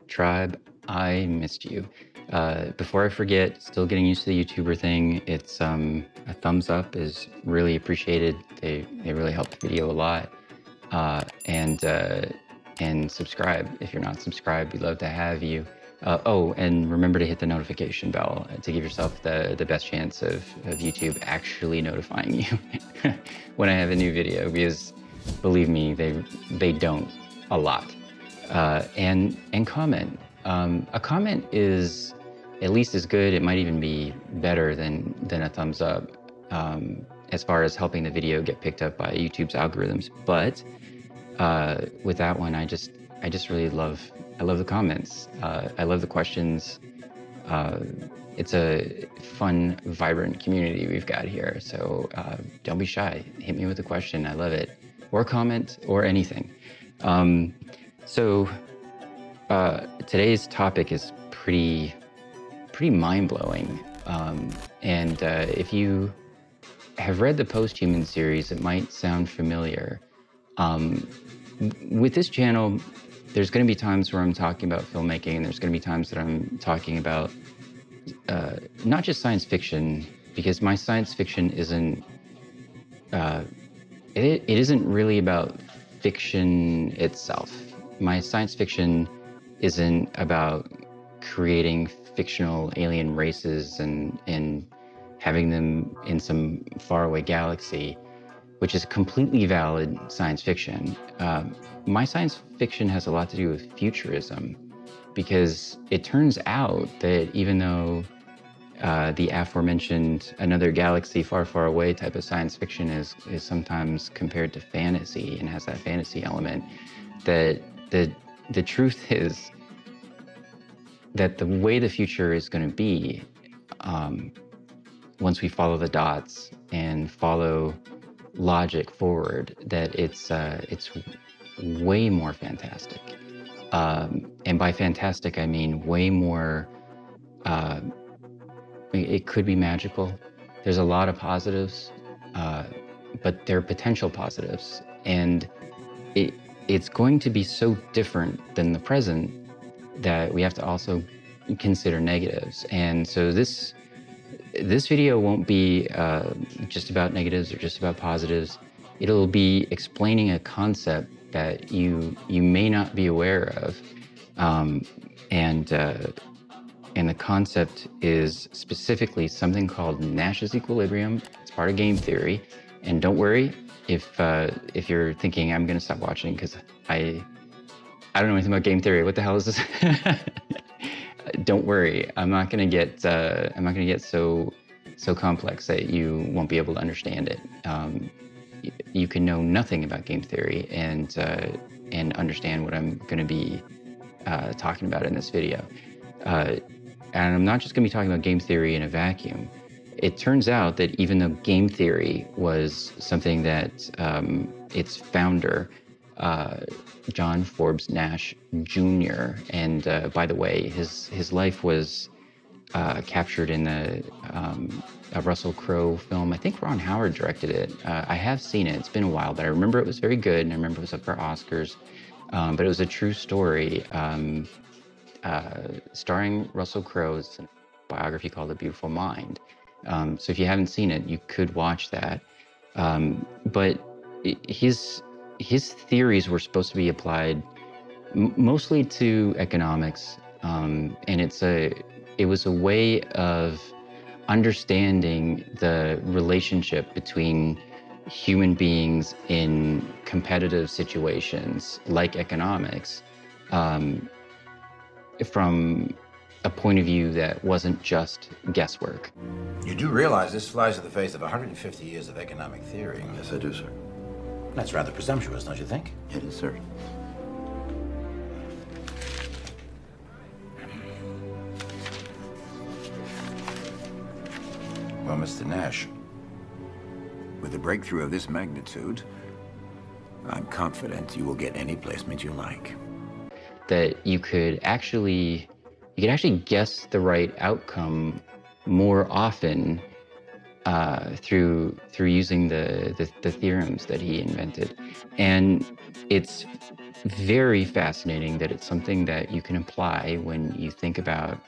Tribe, I missed you. Before I forget, still getting used to the YouTuber thing. It's a thumbs up is really appreciated. They really help the video a lot. And subscribe if you're not subscribed. We'd love to have you. Oh, and remember to hit the notification bell to give yourself the best chance of YouTube actually notifying you when I have a new video, because believe me, they don't a lot. And comment. A comment is at least as good. It might even be better than a thumbs up as far as helping the video get picked up by YouTube's algorithms. But with that one, I just really love the comments. I love the questions. It's a fun, vibrant community we've got here. So don't be shy. Hit me with a question. I love it. Or comment or anything. So today's topic is pretty mind-blowing. And if you have read the Post-Human series, it might sound familiar. With this channel, there's going to be times where I'm talking about filmmaking, and there's going to be times that I'm talking about not just science fiction, because my science fiction isn't it isn't really about fiction itself. My science fiction isn't about creating fictional alien races and having them in some faraway galaxy, which is completely valid science fiction. My science fiction has a lot to do with futurism, because it turns out that even though the aforementioned another galaxy far, far away type of science fiction is sometimes compared to fantasy and has that fantasy element, that the truth is that the way the future is going to be, once we follow the dots and follow logic forward, that it's way more fantastic. And by fantastic, I mean way more, it could be magical. There's a lot of positives, but they're potential positives. And it's going to be so different than the present that we have to also consider negatives. And so this video won't be just about negatives or just about positives. It'll be explaining a concept that you may not be aware of. And the concept is specifically something called Nash's Equilibrium. It's part of game theory. And don't worry if you're thinking I'm gonna stop watching because I don't know anything about game theory. What the hell is this? Don't worry. I'm not gonna get so complex that you won't be able to understand it. You can know nothing about game theory and understand what I'm going to be talking about in this video. And I'm not just going to be talking about game theory in a vacuum. It turns out that even though game theory was something that its founder, John Forbes Nash Jr., and by the way, his life was captured in a Russell Crowe film. I think Ron Howard directed it. I have seen it. It's been a while, but I remember it was very good, and I remember it was up for Oscars. But it was a true story starring Russell Crowe's biography called A Beautiful Mind. So if you haven't seen it, you could watch that. But his theories were supposed to be applied mostly to economics, and it was a way of understanding the relationship between human beings in competitive situations like economics, from a point of view that wasn't just guesswork. You do realize this flies in the face of 150 years of economic theory. Yes, I do, sir. That's rather presumptuous, don't you think? It is, sir. Well, Mr. Nash, With a breakthrough of this magnitude, I'm confident you will get any placement you like. That you could actually guess the right outcome more often through using the theorems that he invented. And it's very fascinating that it's something that you can apply when you think about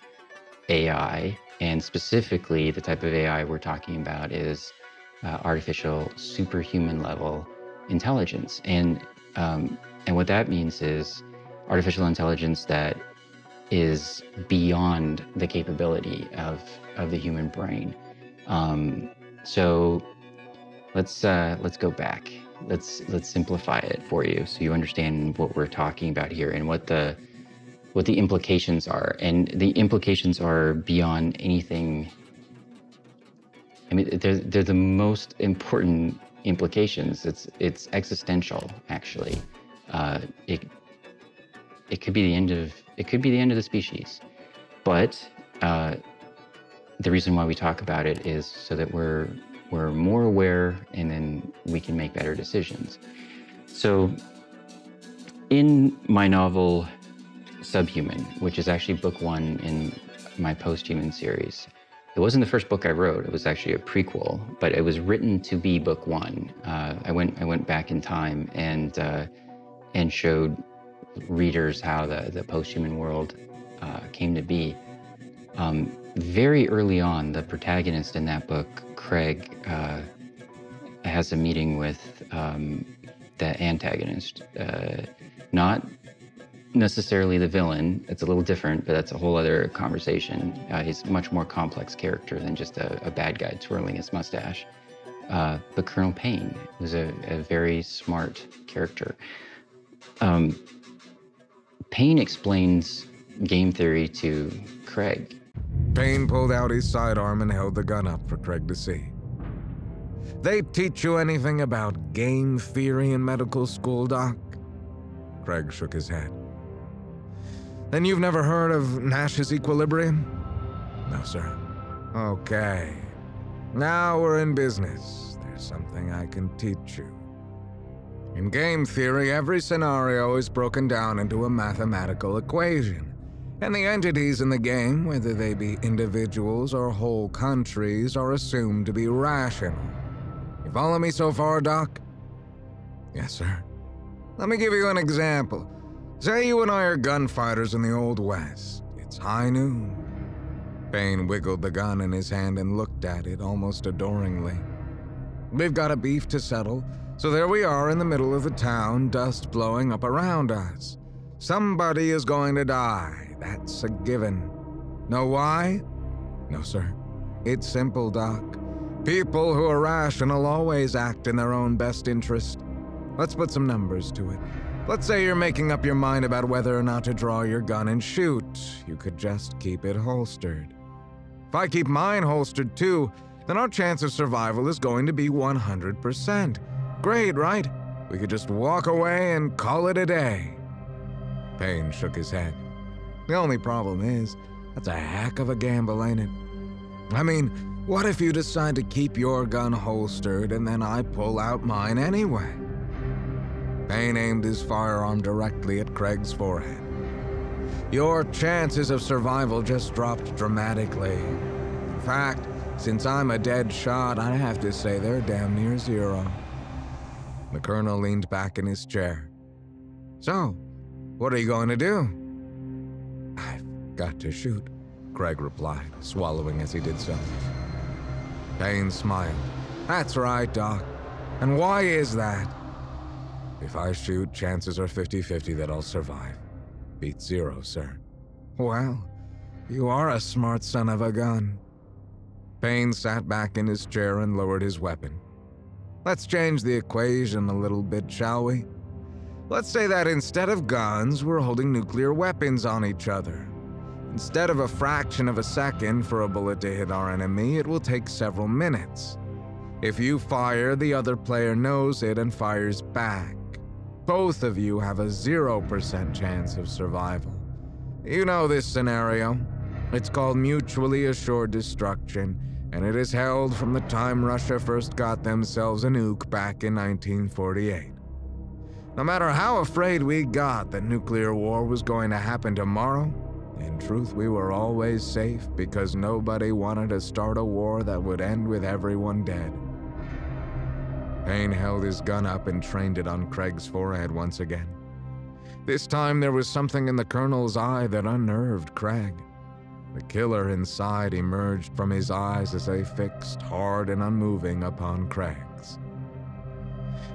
AI, and specifically the type of AI we're talking about is artificial superhuman level intelligence. And what that means is artificial intelligence that is beyond the capability of the human brain. So let's go back. Let's simplify it for you so you understand what we're talking about here and what the implications are. And the implications are beyond anything. I mean, they're the most important implications. It's existential, actually. It could be the end of the species, but the reason why we talk about it is so that we're more aware, and then we can make better decisions. So, in my novel Subhuman, which is actually book 1 in my post-human series, it wasn't the first book I wrote. It was actually a prequel, but it was written to be book 1. I went back in time and showed readers how the post-human world came to be. Very early on, the protagonist in that book, Craig, has a meeting with the antagonist. Not necessarily the villain. It's a little different, but that's a whole other conversation. He's a much more complex character than just a bad guy twirling his mustache. But Colonel Payne was a very smart character. Payne explains game theory to Craig. Payne pulled out his sidearm and held the gun up for Craig to see. They teach you anything about game theory in medical school, Doc? Craig shook his head. Then you've never heard of Nash's Equilibrium? No, sir. Okay. Now we're in business. There's something I can teach you. In game theory, every scenario is broken down into a mathematical equation. And the entities in the game, whether they be individuals or whole countries, are assumed to be rational. You follow me so far, Doc? Yes, sir. Let me give you an example. Say you and I are gunfighters in the Old West. It's high noon. Payne wiggled the gun in his hand and looked at it almost adoringly. We've got a beef to settle, so there we are in the middle of the town, dust blowing up around us. Somebody is going to die. That's a given. Know why? No, sir. It's simple, Doc. People who are rational always act in their own best interest. Let's put some numbers to it. Let's say you're making up your mind about whether or not to draw your gun and shoot. You could just keep it holstered. If I keep mine holstered too, then our chance of survival is going to be 100%. Great, right? We could just walk away and call it a day. Payne shook his head. The only problem is, that's a heck of a gamble, ain't it? I mean, what if you decide to keep your gun holstered and then I pull out mine anyway? Payne aimed his firearm directly at Craig's forehead. Your chances of survival just dropped dramatically. In fact, since I'm a dead shot, I have to say they're damn near zero. The colonel leaned back in his chair. So, what are you going to do? I've got to shoot, Craig replied, swallowing as he did so. Payne smiled. That's right, Doc. And why is that? If I shoot, chances are 50-50 that I'll survive. Beat zero, sir. Well, you are a smart son of a gun. Payne sat back in his chair and lowered his weapon. Let's change the equation a little bit, shall we? Let's say that instead of guns, we're holding nuclear weapons on each other. Instead of a fraction of a second for a bullet to hit our enemy, it will take several minutes. If you fire, the other player knows it and fires back. Both of you have a 0% chance of survival. You know this scenario. It's called mutually assured destruction, and it is held from the time Russia first got themselves a nuke back in 1948. No matter how afraid we got that nuclear war was going to happen tomorrow, In truth, we were always safe because nobody wanted to start a war that would end with everyone dead. Payne held his gun up and trained it on Craig's forehead once again. This time there was something in the Colonel's eye that unnerved Craig. The killer inside emerged from his eyes as they fixed hard and unmoving upon Craig's.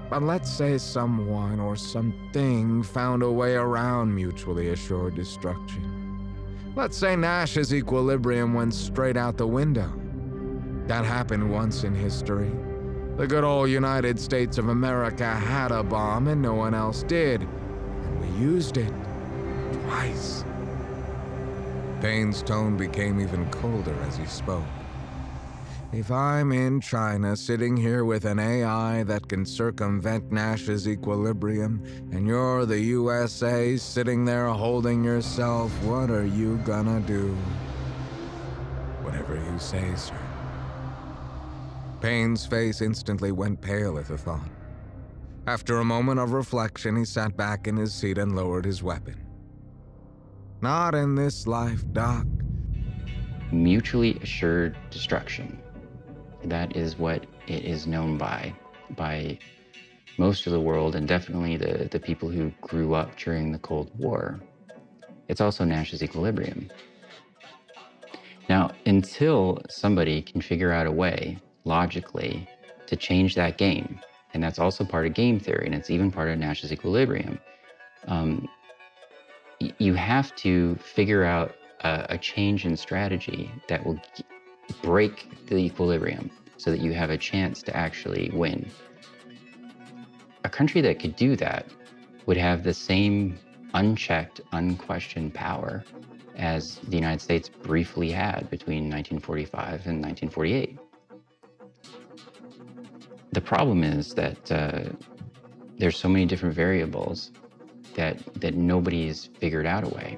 But let's say someone or something found a way around mutually assured destruction. Let's say Nash's equilibrium went straight out the window. That happened once in history. The good old United States of America had a bomb and no one else did, and we used it twice. Payne's tone became even colder as he spoke. If I'm in China sitting here with an AI that can circumvent Nash's equilibrium, and you're the USA sitting there holding yourself, what are you gonna do? Whatever you say, sir. Payne's face instantly went pale at the thought. After a moment of reflection, he sat back in his seat and lowered his weapon. Not in this life, Doc. Mutually assured destruction. That is what it is known by most of the world, and definitely the people who grew up during the Cold War. It's also Nash's equilibrium. Now, until somebody can figure out a way, logically, to change that game, and that's also part of game theory, and it's even part of Nash's equilibrium, you have to figure out a change in strategy that will break the equilibrium so that you have a chance to actually win. A country that could do that would have the same unchecked, unquestioned power as the United States briefly had between 1945 and 1948. The problem is that there's so many different variables that nobody's figured out a way.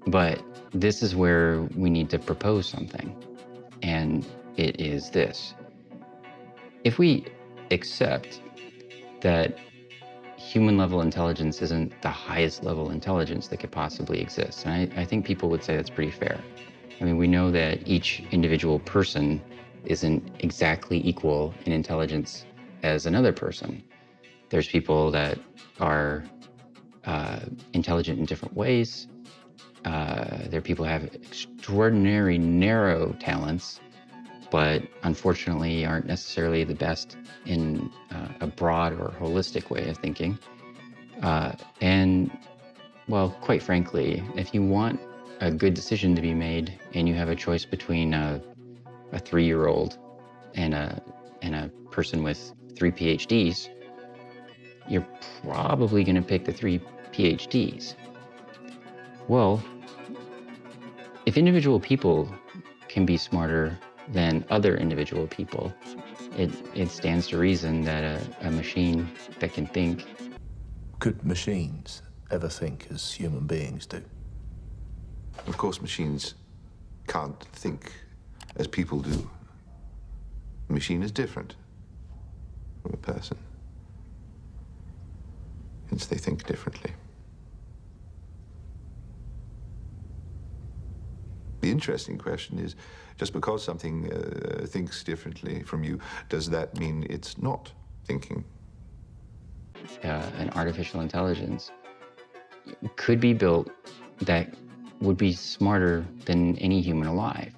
But this is where we need to propose something, and it is this. If we accept that human-level intelligence isn't the highest level intelligence that could possibly exist, and I think people would say that's pretty fair. I mean, we know that each individual person isn't exactly equal in intelligence as another person. There's people that are intelligent in different ways. There are people who have extraordinary narrow talents, but unfortunately aren't necessarily the best in a broad or holistic way of thinking. And, well, quite frankly, if you want a good decision to be made and you have a choice between a 3-year-old and a person with 3 PhDs, you're probably going to pick the 3 PhDs. Well, if individual people can be smarter than other individual people, it stands to reason that a machine that can think... Could machines ever think as human beings do? Of course, machines can't think as people do. A machine is different from a person. Hence, they think differently. The interesting question is, just because something thinks differently from you, does that mean it's not thinking? An artificial intelligence could be built that would be smarter than any human alive.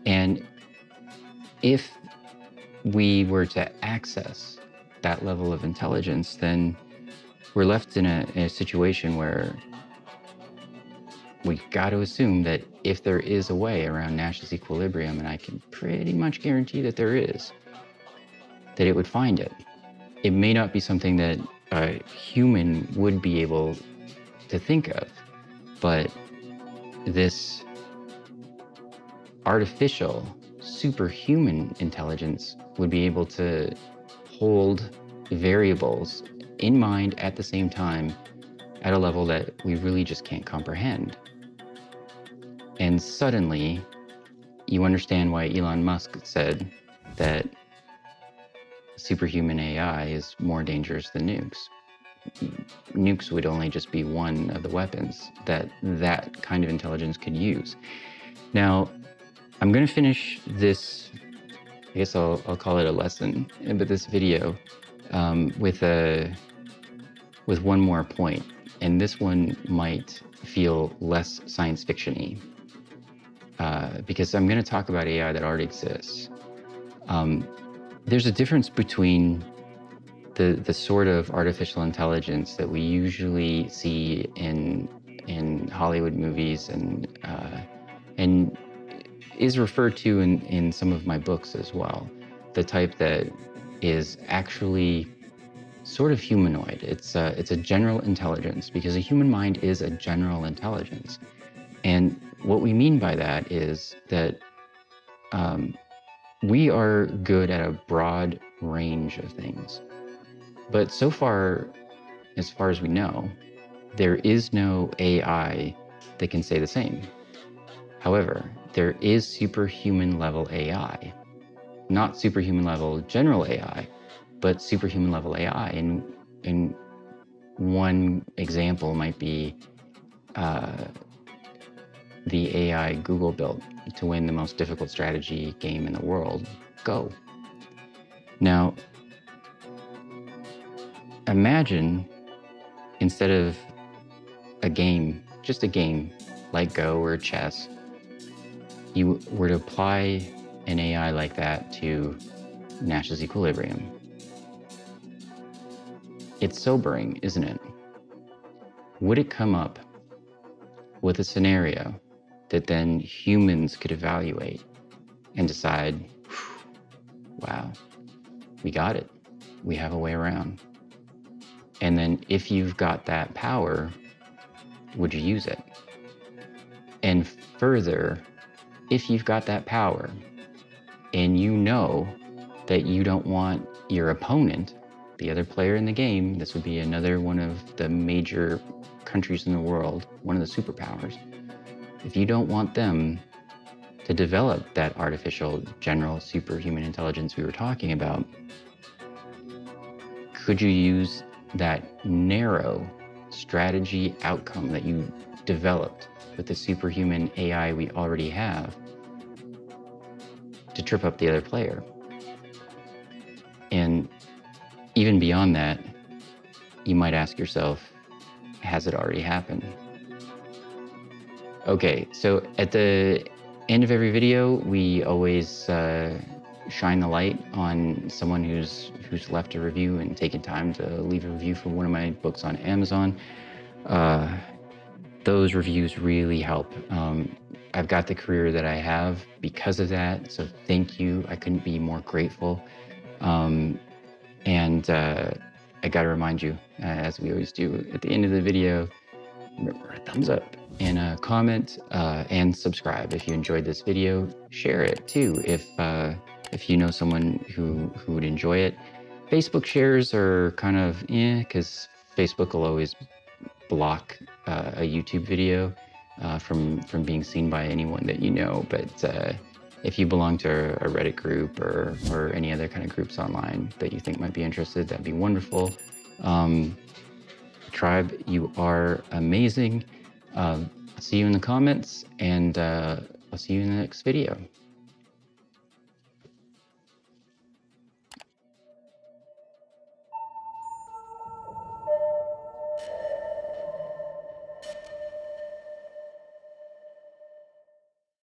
And if we were to access that level of intelligence, then we're left in a situation where we've got to assume that if there is a way around Nash's equilibrium, and I can pretty much guarantee that there is, that it would find it. It may not be something that a human would be able to think of, but this artificial, superhuman intelligence would be able to hold variables in mind at the same time at a level that we really just can't comprehend. And suddenly, you understand why Elon Musk said that superhuman AI is more dangerous than nukes. nukes would only just be one of the weapons that kind of intelligence could use. Now, I'm going to finish this, I guess I'll call it a lesson, but this video with one more point. And this one might feel less science fiction-y because I'm going to talk about AI that already exists. There's a difference between the sort of artificial intelligence that we usually see in Hollywood movies and is referred to in some of my books as well. The type that is actually sort of humanoid. It's a general intelligence, because a human mind is a general intelligence. And what we mean by that is that we are good at a broad range of things. But so far as we know, there is no AI that can say the same. However, there is superhuman level AI, not superhuman level general AI, but superhuman level AI. And one example might be the AI Google built to win the most difficult strategy game in the world, Go. Now, imagine instead of a game, just a game like Go or chess, you were to apply an AI like that to Nash's Equilibrium. It's sobering, isn't it? Would it come up with a scenario that then humans could evaluate and decide, wow, we got it. We have a way around. And then if you've got that power, would you use it? And further, if you've got that power and you know that you don't want your opponent, the other player in the game, this would be another one of the major countries in the world, one of the superpowers, if you don't want them to develop that artificial general superhuman intelligence we were talking about, could you use that narrow strategy outcome that you developed with the superhuman AI we already have to trip up the other player? And even beyond that, you might ask yourself, has it already happened? Okay, so at the end of every video, we always shine the light on someone who's left a review and taken time to leave a review for one of my books on Amazon. Those reviews really help. I've got the career that I have because of that, so thank you. I couldn't be more grateful. And I gotta remind you, as we always do at the end of the video, remember, thumbs up and a comment and subscribe if you enjoyed this video. Share it too if you know someone who would enjoy it. Facebook shares are kind of because Facebook will always block a YouTube video from being seen by anyone that you know. But if you belong to a Reddit group or any other kind of groups online that you think might be interested, that'd be wonderful. Tribe, you are amazing. I'll see you in the comments, and I'll see you in the next video.